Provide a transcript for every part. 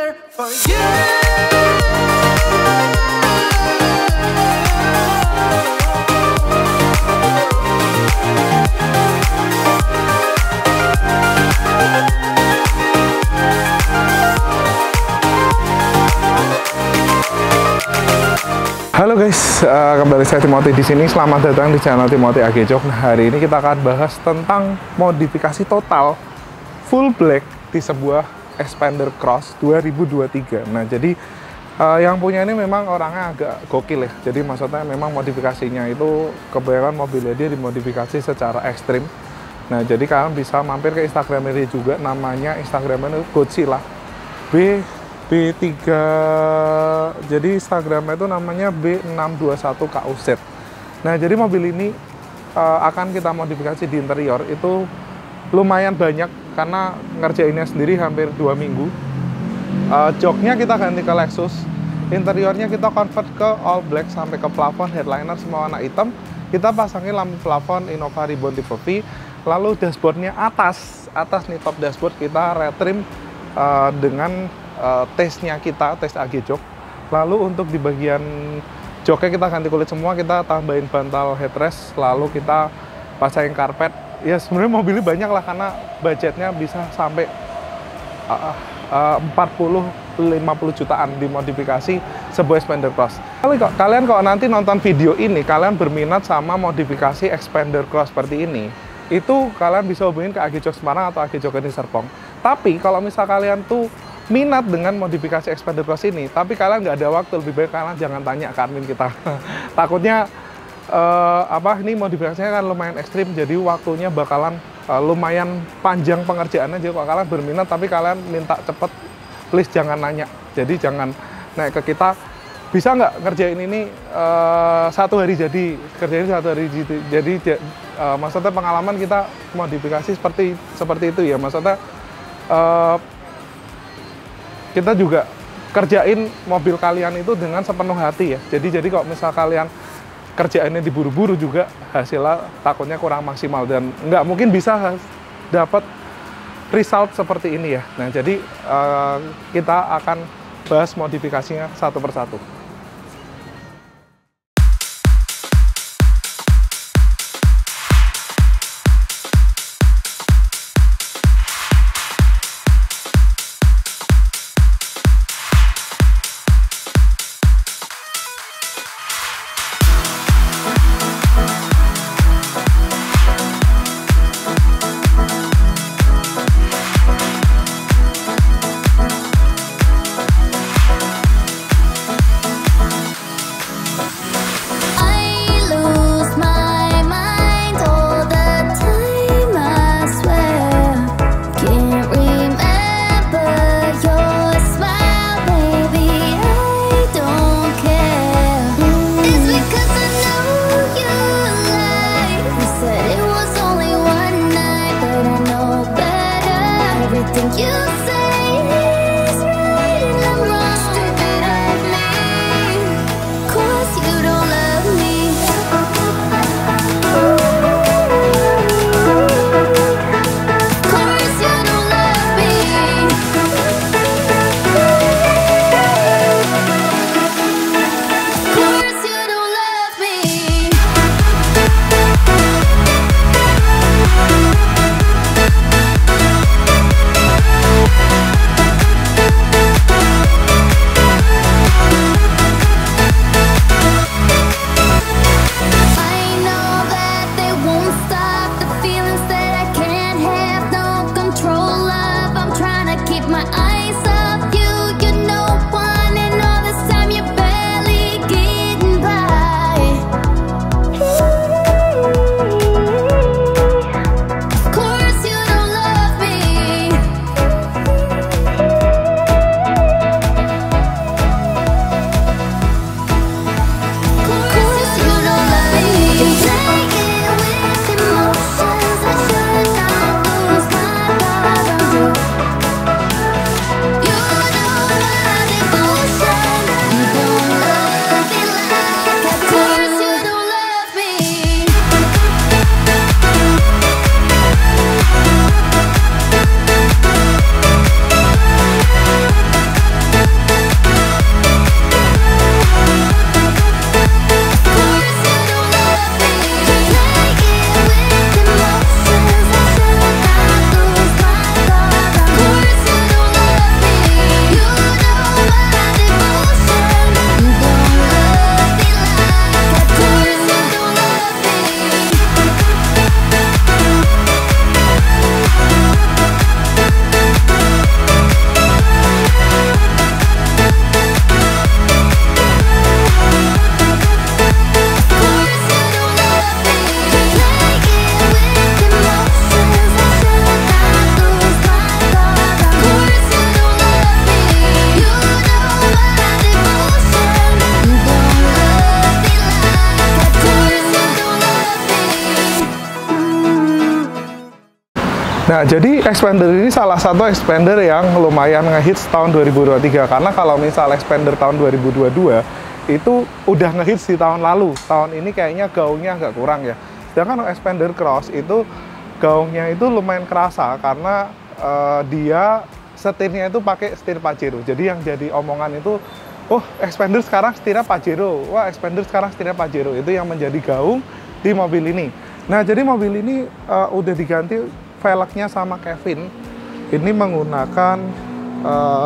there for you. Halo guys, kembali saya Timothy di sini. Selamat datang di channel Timothy Agejok. Nah, hari ini kita akan bahas tentang modifikasi total full black di sebuah Xpander Cross 2023. Nah, jadi yang punya ini memang orangnya agak gokil ya. Jadi maksudnya memang modifikasinya itu kebanyakan mobilnya dia dimodifikasi secara ekstrim. Nah, jadi kalian bisa mampir ke Instagramnya dia juga, namanya Instagramnya Godzilla B3, jadi Instagramnya itu namanya B621KUZ. Nah, jadi mobil ini akan kita modifikasi di interior itu lumayan banyak karena ngerjainnya sendiri hampir 2 minggu. Joknya kita ganti ke Lexus, interiornya kita convert ke all black sampai ke plafon, headliner semua warna hitam. Kita pasangin lampu plafon Innova Ribbon tipe V, lalu dashboardnya atas nih top dashboard kita retrim dengan tesnya kita, tes Agejok. Lalu untuk di bagian joknya kita ganti kulit semua, kita tambahin bantal headrest, lalu kita pasangin karpet. Ya sebenarnya mobilnya banyak lah karena budgetnya bisa sampai 40-50 jutaan dimodifikasi sebuah Xpander Cross. Kalian kalau nanti nonton video ini, kalian berminat sama modifikasi Xpander Cross seperti ini, itu kalian bisa hubungin ke Agejok Semarang atau Agejok di Serpong. Tapi kalau misal kalian tuh minat dengan modifikasi Xpander Cross ini, tapi kalian nggak ada waktu, lebih baik kalian jangan tanya ke admin kita. Takutnya ini modifikasinya kan lumayan ekstrim, jadi waktunya bakalan lumayan panjang pengerjaannya. Jadi kalau kalian berminat tapi kalian minta cepet, please jangan nanya. Jadi jangan naik ke kita, bisa nggak ngerjain ini 1 hari jadi, kerjain 1 hari jadi. Maksudnya pengalaman kita modifikasi seperti itu ya. Maksudnya kita juga kerjain mobil kalian itu dengan sepenuh hati ya. Jadi kalau misal kalian kerjainnya diburu-buru juga, hasilnya takutnya kurang maksimal dan nggak mungkin bisa dapat result seperti ini ya. Nah, jadi kita akan bahas modifikasinya satu persatu. Nah, jadi expander ini salah satu expander yang lumayan ngehits tahun 2023. Karena kalau misal expander tahun 2022 itu udah ngehits di tahun lalu. Tahun ini kayaknya gaungnya agak kurang ya. Sedangkan expander cross itu gaungnya itu lumayan kerasa karena dia setirnya itu pakai setir Pajero. Jadi yang jadi omongan itu, oh expander sekarang setirnya Pajero. Wah, expander sekarang setirnya Pajero. Itu yang menjadi gaung di mobil ini. Nah, jadi mobil ini udah diganti velgnya sama Kevin. Ini menggunakan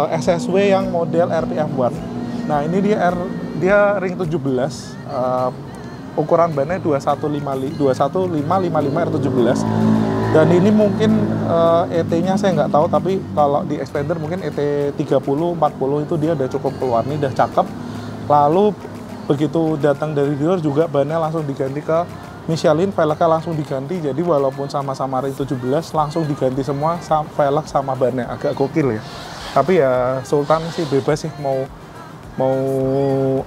SSW yang model RPF1. Nah, ini dia ring 17, ukuran bannya 2155 R17. Dan ini mungkin ET-nya saya nggak tahu, tapi kalau di expander mungkin ET 30, 40 itu dia udah cukup keluar. Ini udah cakep. Lalu begitu datang dari dealer juga bannya langsung diganti ke Michelin, velgnya langsung diganti. Jadi walaupun sama-sama ring 17 langsung diganti semua velg sama bannya. Agak gokil ya. Tapi ya Sultan sih bebas sih mau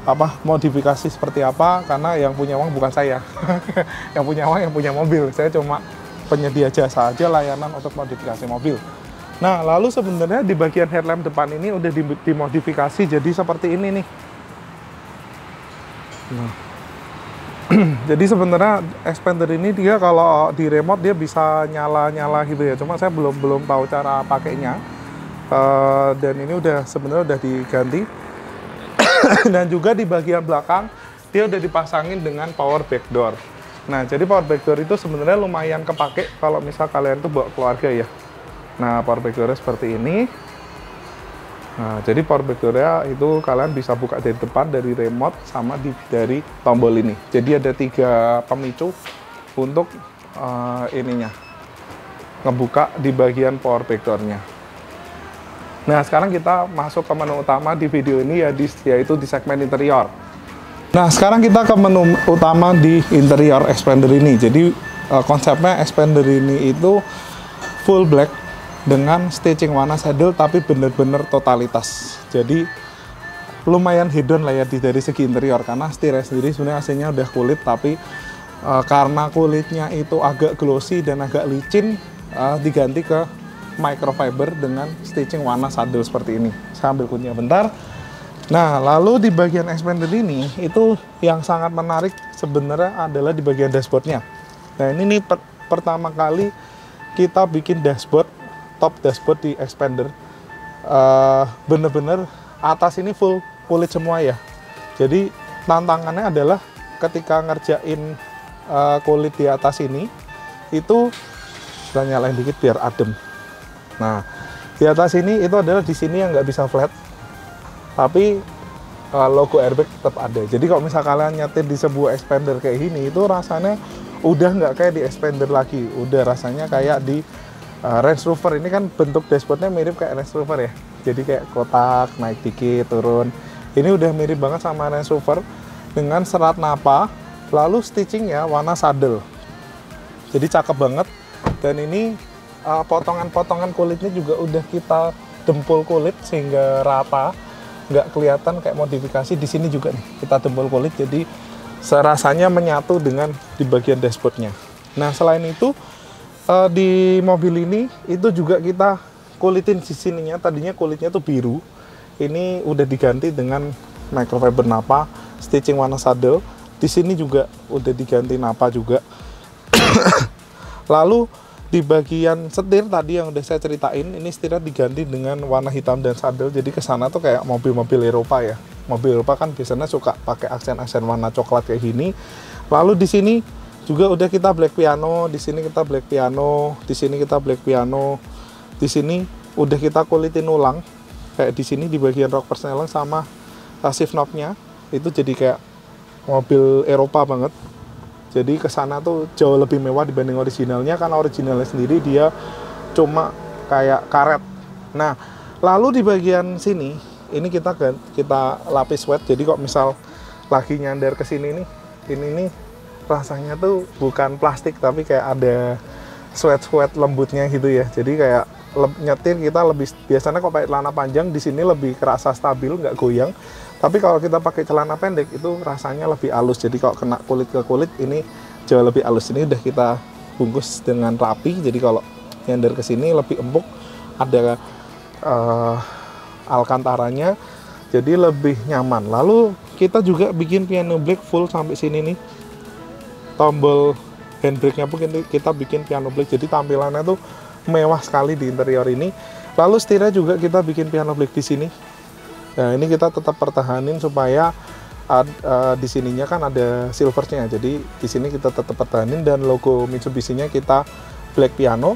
apa modifikasi seperti apa, karena yang punya uang bukan saya. Yang punya uang yang punya mobil. Saya cuma penyedia jasa aja, layanan untuk modifikasi mobil. Nah, lalu sebenarnya di bagian headlamp depan ini udah dimodifikasi jadi seperti ini nih. Nah. Jadi sebenarnya expander ini dia kalau di remote dia bisa nyala-nyala gitu ya. Cuma saya belum tahu cara pakainya. Dan ini sebenarnya udah diganti. Dan juga di bagian belakang dia udah dipasangin dengan power backdoor. Nah, jadi power backdoor itu sebenarnya lumayan kepake kalau misal kalian tuh bawa keluarga ya. Nah, power backdoornya seperti ini. Nah, jadi power backdoornya itu kalian bisa buka dari depan, dari remote, sama dari tombol ini. Jadi ada 3 pemicu untuk ininya, ngebuka di bagian power backdoornya. Nah, sekarang kita masuk ke menu utama di video ini yaitu di segmen interior. Nah, sekarang kita ke menu utama di interior expander ini. Jadi konsepnya expander ini itu full black dengan stitching warna saddle tapi bener-bener totalitas. Jadi lumayan hedon lah ya dari segi interior, karena setirnya sendiri sebenarnya AC-nya udah kulit, tapi karena kulitnya itu agak glossy dan agak licin, diganti ke microfiber dengan stitching warna saddle seperti ini. Saya ambil kunci bentar. Nah, lalu di bagian expander ini itu yang sangat menarik sebenarnya adalah di bagian dashboardnya. Nah, ini nih pertama kali kita bikin dashboard, top dashboard di expander. Bener-bener atas ini full kulit semua ya. Jadi tantangannya adalah ketika ngerjain kulit di atas ini, itu kita nyalain dikit biar adem. Nah, di atas ini itu adalah di sini yang nggak bisa flat, tapi logo airbag tetap ada. Jadi kalau misal kalian nyetir di sebuah expander kayak gini, itu rasanya udah nggak kayak di expander lagi, udah rasanya kayak di Range Rover. Ini kan bentuk dashboardnya mirip kayak Range Rover ya, jadi kayak kotak, naik dikit, turun. Ini udah mirip banget sama Range Rover dengan serat napa, lalu stitchingnya warna saddle. Jadi cakep banget. Dan ini potongan-potongan kulitnya juga udah kita dempul kulit sehingga rata, nggak kelihatan kayak modifikasi. Di sini juga nih kita dempul kulit, jadi serasanya menyatu dengan di bagian dashboardnya. Nah, selain itu di mobil ini itu juga kita kulitin di sininya. Tadinya kulitnya tuh biru, ini udah diganti dengan microfiber napa, stitching warna saddle. Di sini juga udah diganti napa juga. Lalu di bagian setir tadi yang udah saya ceritain, ini setirnya diganti dengan warna hitam dan saddle. Jadi kesana tuh kayak mobil-mobil Eropa ya. Mobil Eropa kan biasanya suka pakai aksen-aksen warna coklat kayak gini. Lalu di sini juga udah kita black piano, di sini kita black piano, di sini kita black piano, di sini udah kita kulitin ulang. Kayak di sini di bagian rock persneling sama shift knob-nya itu jadi kayak mobil Eropa banget. Jadi kesana tuh jauh lebih mewah dibanding originalnya, karena originalnya sendiri dia cuma kayak karet. Nah, lalu di bagian sini ini kita lapis wet. Jadi kok misal lagi nyandar ke sini nih, ini nih rasanya tuh bukan plastik tapi kayak ada sweat lembutnya gitu ya. Jadi kayak nyetir kita lebih, biasanya kok pakai celana panjang di sini lebih kerasa stabil, nggak goyang. Tapi kalau kita pakai celana pendek itu rasanya lebih halus. Jadi kalau kena kulit ke kulit ini jauh lebih halus. Ini udah kita bungkus dengan rapi. Jadi kalau nyender ke sini lebih empuk, ada alcantaranya, jadi lebih nyaman. Lalu kita juga bikin piano black full sampai sini nih, tombol handbrake-nya pun kita bikin piano black, jadi tampilannya tuh mewah sekali di interior ini. Lalu setirnya juga kita bikin piano black di sini. Nah ini kita tetap pertahanin supaya di sininya kan ada silvernya, jadi di sini kita tetap pertahanin, dan logo Mitsubishi-nya kita black piano.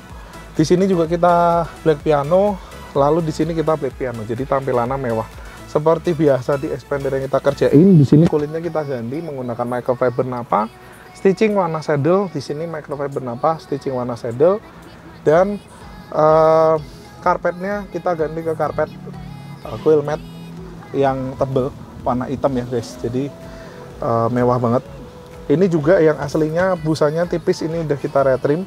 Di sini juga kita black piano, lalu di sini kita black piano, jadi tampilannya mewah. Seperti biasa di Xpander yang kita kerjain, di sini kulitnya kita ganti menggunakan microfiber Nappa, stitching warna saddle. Di sini microfiber Nappa, stitching warna saddle, dan karpetnya kita ganti ke karpet coil mat yang tebel warna hitam ya guys, jadi mewah banget. Ini juga yang aslinya busanya tipis, ini udah kita retrim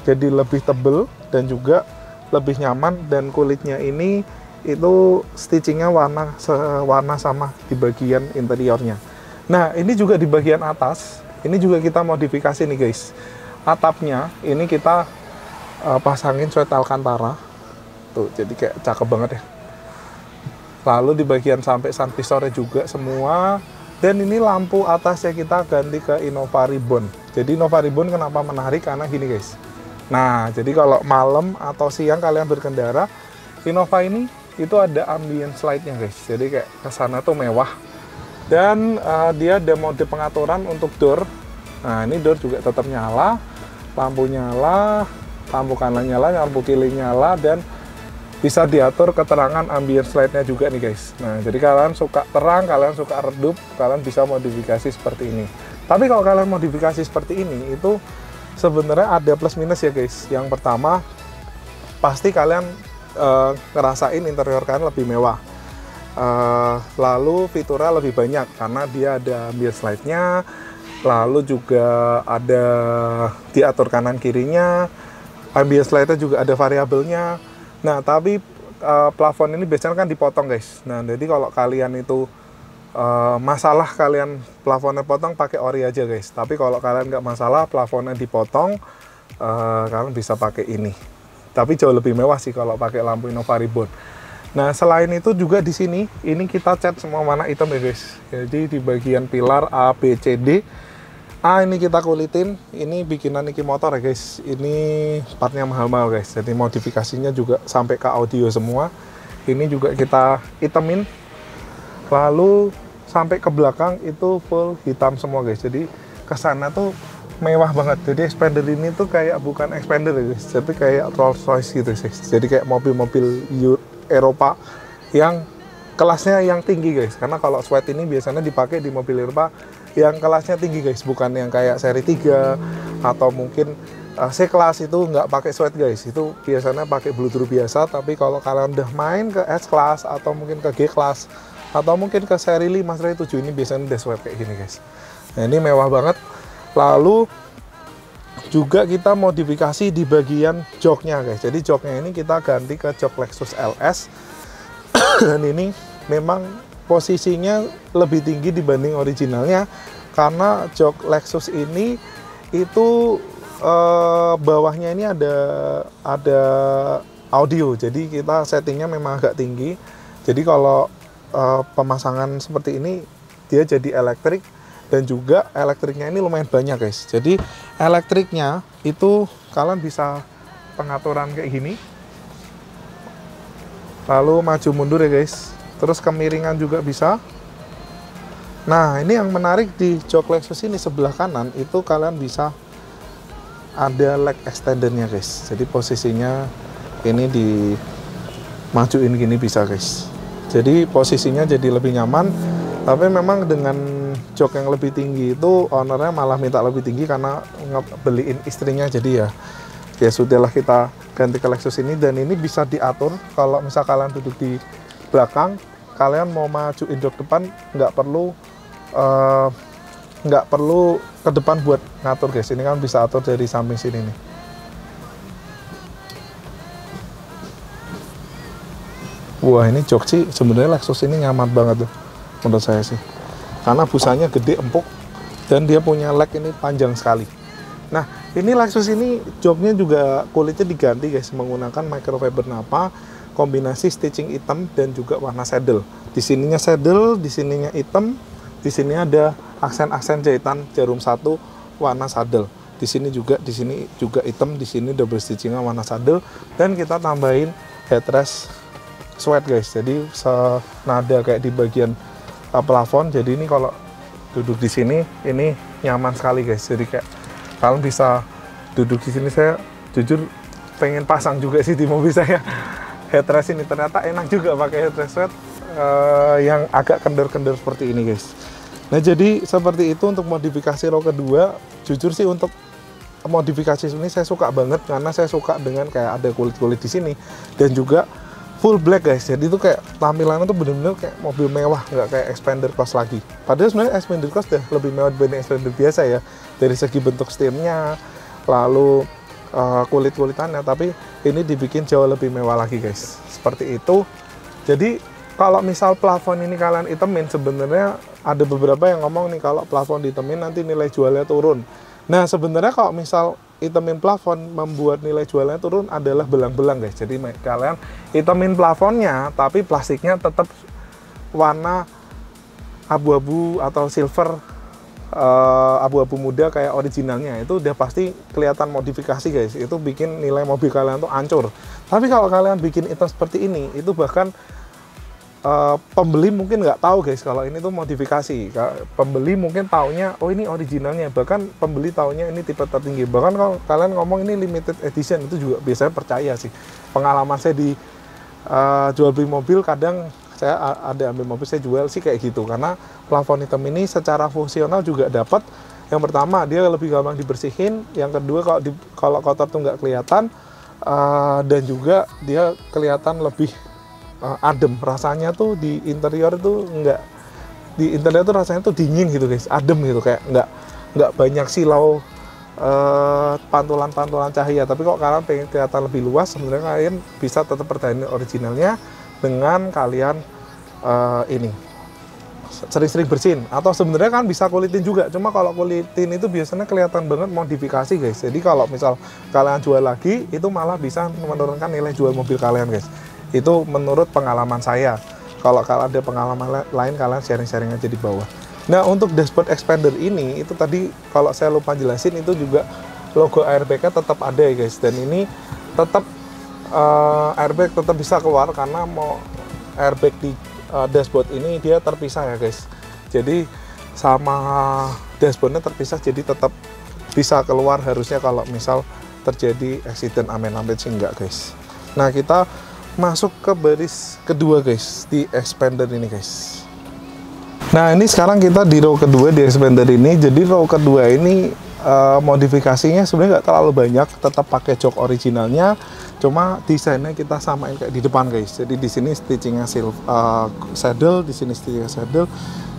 jadi lebih tebel dan juga lebih nyaman, dan kulitnya ini itu stitchingnya warna sama di bagian interiornya. Nah ini juga di bagian atas, ini juga kita modifikasi nih guys. Atapnya ini kita pasangin sweat alcantara tuh, jadi kayak cakep banget ya. Lalu di bagian sampai sun visornya juga semua, dan ini lampu atasnya kita ganti ke Innova Ribbon. Jadi Innova Ribbon kenapa menarik, karena gini guys. Nah jadi kalau malam atau siang kalian berkendara, Innova ini itu ada ambient slide-nya guys, jadi kayak kesana tuh mewah. Dan dia ada mode pengaturan untuk door. Nah ini door juga tetap nyala, lampu nyala, lampu kanan nyala, lampu kiri nyala, dan bisa diatur keterangan ambient slide-nya juga nih guys. Nah jadi kalian suka terang, kalian suka redup, kalian bisa modifikasi seperti ini. Tapi kalau kalian modifikasi seperti ini, itu sebenarnya ada plus minus ya guys. Yang pertama, pasti kalian ngerasain interior kalian lebih mewah. Lalu fiturnya lebih banyak karena dia ada ambient slide-nya, lalu juga ada diatur kanan kirinya, ambient slide-nya juga ada variabelnya. Nah tapi plafon ini biasanya kan dipotong guys. Nah jadi kalau kalian itu masalah kalian plafonnya potong, pakai ori aja guys. Tapi kalau kalian nggak masalah plafonnya dipotong, kalian bisa pakai ini. Tapi jauh lebih mewah sih kalau pakai lampu Innova Ribbon. Nah selain itu juga di sini ini kita cat semua warna hitam ya guys. Jadi di bagian pilar A, B, C, D, A ini kita kulitin. Ini bikinan Niki Motor ya guys. Ini partnya mahal-mahal guys. Jadi modifikasinya juga sampai ke audio semua. Ini juga kita hitamin. Lalu sampai ke belakang itu full hitam semua guys. Jadi kesana tuh mewah banget. Jadi Xpander ini tuh kayak bukan Xpander ya guys, tapi kayak Rolls Royce gitu guys. Jadi kayak mobil-mobil Eropa yang kelasnya yang tinggi guys. Karena kalau sweat ini biasanya dipakai di mobil Eropa yang kelasnya tinggi guys, bukan yang kayak seri 3 atau mungkin C-Class itu nggak pakai sweat guys. Itu biasanya pakai Bluetooth biasa. Tapi kalau kalian udah main ke S-Class atau mungkin ke G-Class atau mungkin ke seri 5, seri 7, ini biasanya udah sweat kayak gini guys. Nah ini mewah banget. Lalu juga kita modifikasi di bagian joknya guys. Jadi joknya ini kita ganti ke jok Lexus LS. Dan ini memang posisinya lebih tinggi dibanding originalnya, karena jok Lexus ini itu bawahnya ini ada audio, jadi kita settingnya memang agak tinggi. Jadi kalau pemasangan seperti ini dia jadi elektrik, dan juga elektriknya ini lumayan banyak guys. Jadi elektriknya itu kalian bisa pengaturan kayak gini, lalu maju mundur ya guys, terus kemiringan juga bisa. Nah ini yang menarik di jok Lexus ini, sebelah kanan itu kalian bisa ada leg extendernya guys. Jadi posisinya ini dimajuin gini bisa guys, jadi posisinya jadi lebih nyaman. Tapi memang dengan jok yang lebih tinggi itu ownernya malah minta lebih tinggi karena beliin istrinya. Jadi ya sudahlah kita ganti ke Lexus ini. Dan ini bisa diatur kalau misal kalian duduk di belakang, kalian mau majuin jok depan nggak perlu ke depan buat ngatur guys. Ini kan bisa atur dari samping sini nih. Wah ini jok sih sebenarnya Lexus ini nyaman banget tuh menurut saya sih, karena busanya gede, empuk, dan dia punya leg ini panjang sekali. Nah Ini Lexus ini joknya juga kulitnya diganti guys, menggunakan microfiber nappa, kombinasi stitching hitam dan juga warna saddle. Di sininya saddle, di sininya hitam, di sini ada aksen-aksen jahitan jarum satu warna saddle. Di sini juga hitam, di sini double stitchingnya warna saddle, dan kita tambahin headrest sweat guys. Jadi senada kayak di bagian plafon. Jadi ini kalau duduk di sini ini nyaman sekali guys. Jadi kayak kalian bisa duduk di sini. Saya jujur pengen pasang juga sih di mobil saya headrest ini, ternyata enak juga pakai headrest sweat yang agak kendor-kendor seperti ini guys. Nah jadi seperti itu untuk modifikasi row kedua. Jujur sih untuk modifikasi ini saya suka banget, karena saya suka dengan kayak ada kulit-kulit di sini dan juga full black guys. Jadi itu kayak tampilannya tuh bener-bener kayak mobil mewah, nggak kayak Xpander Cross lagi. Padahal sebenarnya Xpander Cross udah lebih mewah dibanding Xpander biasa ya, dari segi bentuk setirnya, lalu kulit-kulitannya, tapi ini dibikin jauh lebih mewah lagi guys. Seperti itu. Jadi kalau misal plafon ini kalian itemin, sebenarnya ada beberapa yang ngomong nih kalau plafon ditemin nanti nilai jualnya turun. Nah sebenarnya kalau misal itemin plafon membuat nilai jualnya turun adalah belang-belang guys. Jadi kalian itemin plafonnya tapi plastiknya tetap warna abu-abu atau silver, abu-abu muda kayak originalnya, itu udah pasti kelihatan modifikasi guys. Itu bikin nilai mobil kalian tuh hancur. Tapi kalau kalian bikin hitam seperti ini, itu bahkan pembeli mungkin nggak tahu guys kalau ini tuh modifikasi. Pembeli mungkin taunya oh ini originalnya, bahkan pembeli taunya ini tipe tertinggi. Bahkan kalau kalian ngomong ini limited edition, itu juga biasanya percaya sih. Pengalaman saya di jual beli mobil, kadang saya ada ambil mobil saya jual sih kayak gitu, karena plafon hitam ini secara fungsional juga dapat. Yang pertama dia lebih gampang dibersihin, yang kedua kalau kotor tuh nggak kelihatan, dan juga dia kelihatan lebih adem. Rasanya tuh di interior tuh rasanya tuh dingin gitu guys, adem gitu, kayak nggak banyak silau pantulan-pantulan cahaya. Tapi kok kalian pengen kelihatan lebih luas, sebenarnya kalian bisa tetap pertahanin originalnya dengan kalian ini sering-sering bersihin, atau sebenarnya kan bisa kulitin juga. Cuma kalau kulitin itu biasanya kelihatan banget modifikasi guys. Jadi kalau misal kalian jual lagi, itu malah bisa menurunkan nilai jual mobil kalian guys. Itu menurut pengalaman saya. Kalau kalian ada pengalaman lain, kalian sharing-sharing aja di bawah. Nah untuk dashboard expander ini, itu tadi kalau saya lupa jelasin, itu juga logo airbag-nya tetap ada ya guys. Dan ini tetap airbag tetap bisa keluar, karena mau airbag di dashboard ini dia terpisah ya guys. Jadi sama dashboardnya terpisah, jadi tetap bisa keluar harusnya kalau misal terjadi accident, amin-amin sih enggak guys. Nah kita masuk ke baris kedua guys di expander ini guys. Nah ini sekarang kita di row kedua di expander ini. Jadi row kedua ini modifikasinya sebenarnya nggak terlalu banyak, tetap pakai jok originalnya, cuma desainnya kita samain kayak di depan guys. Jadi di sini stitchingnya saddle, di sini stitchingnya saddle,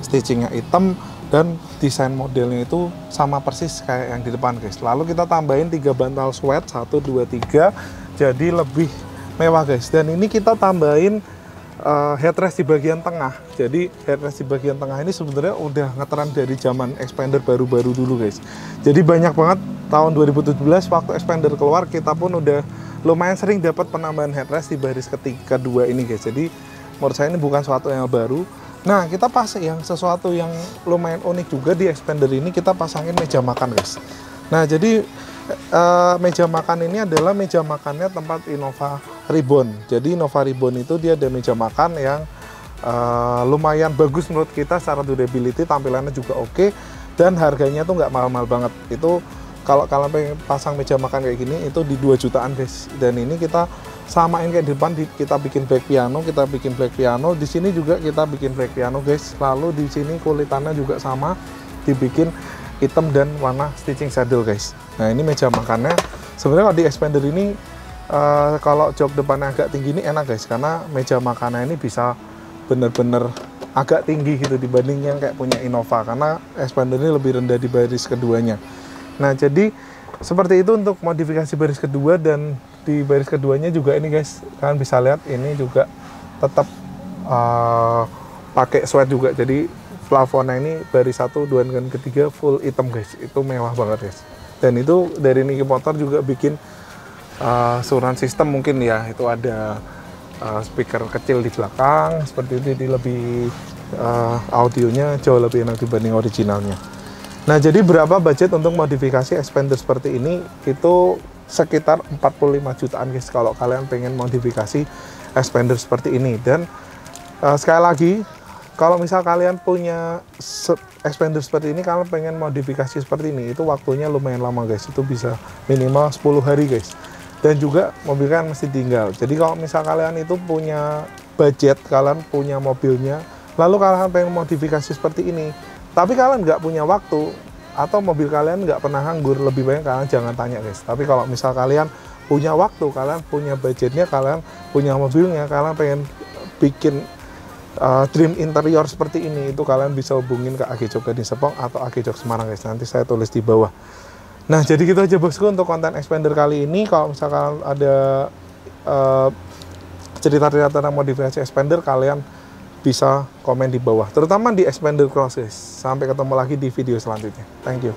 stitchingnya hitam, dan desain modelnya itu sama persis kayak yang di depan guys. Lalu kita tambahin 3 bantal sweat, 1, 2, 3, jadi lebih mewah guys. Dan ini kita tambahin headrest di bagian tengah. Jadi headrest di bagian tengah ini sebenarnya udah ngetren dari zaman expander baru-baru dulu guys. Jadi banyak banget tahun 2017 waktu expander keluar, kita pun udah lumayan sering dapat penambahan headrest di baris kedua ini guys. Jadi menurut saya ini bukan sesuatu yang baru. Nah kita pasang yang sesuatu yang lumayan unik juga di expander ini, kita pasangin meja makan guys. Nah jadi meja makan ini adalah meja makannya tempat Innova Ribbon. Jadi Innova Ribbon itu dia ada meja makan yang lumayan bagus menurut kita secara durability, tampilannya juga oke, dan harganya tuh nggak mahal-mahal banget. Itu kalau kalian pengen pasang meja makan kayak gini itu di 2 jutaan guys. Dan ini kita samain kayak di depan, kita bikin black piano, di sini juga kita bikin black piano guys. Lalu di sini kulitannya juga sama, dibikin hitam dan warna stitching saddle guys. Nah ini meja makannya. Sebenarnya kalau di expander ini kalau jok depannya agak tinggi ini enak guys, karena meja makannya ini bisa bener-bener agak tinggi gitu dibanding yang kayak punya Innova, karena expander ini lebih rendah di baris keduanya. Nah jadi seperti itu untuk modifikasi baris kedua. Dan di baris keduanya juga ini guys, kalian bisa lihat ini juga tetap pakai sweat juga. Jadi plafonnya ini baris 1, 2, dan ketiga full hitam guys. Itu mewah banget guys. Dan itu dari Niki Motor juga bikin surround system mungkin ya, itu ada speaker kecil di belakang seperti itu, jadi lebih audionya jauh lebih enak dibanding originalnya. Nah, jadi berapa budget untuk modifikasi expander seperti ini? Itu sekitar 45 jutaan guys kalau kalian pengen modifikasi expander seperti ini. Dan sekali lagi, kalau misal kalian punya expander seperti ini, kalian pengen modifikasi seperti ini, itu waktunya lumayan lama guys, itu bisa minimal 10 hari guys. Dan juga mobil kan mesti tinggal. Jadi kalau misal kalian itu punya budget, kalian punya mobilnya, lalu kalian pengen modifikasi seperti ini, tapi kalian nggak punya waktu, atau mobil kalian nggak pernah nganggur, lebih baik kalian jangan tanya guys. Tapi kalau misal kalian punya waktu, kalian punya budgetnya, kalian punya mobilnya, kalian pengen bikin dream interior seperti ini, itu kalian bisa hubungin ke AG Jok Gading Serpong atau AG Jok Semarang guys, nanti saya tulis di bawah. Nah, jadi gitu aja bosku untuk konten expander kali ini. Kalau misalkan ada cerita-cerita tentang modifikasi expander, kalian bisa komen di bawah, terutama di expander cross guys. Sampai ketemu lagi di video selanjutnya. Thank you.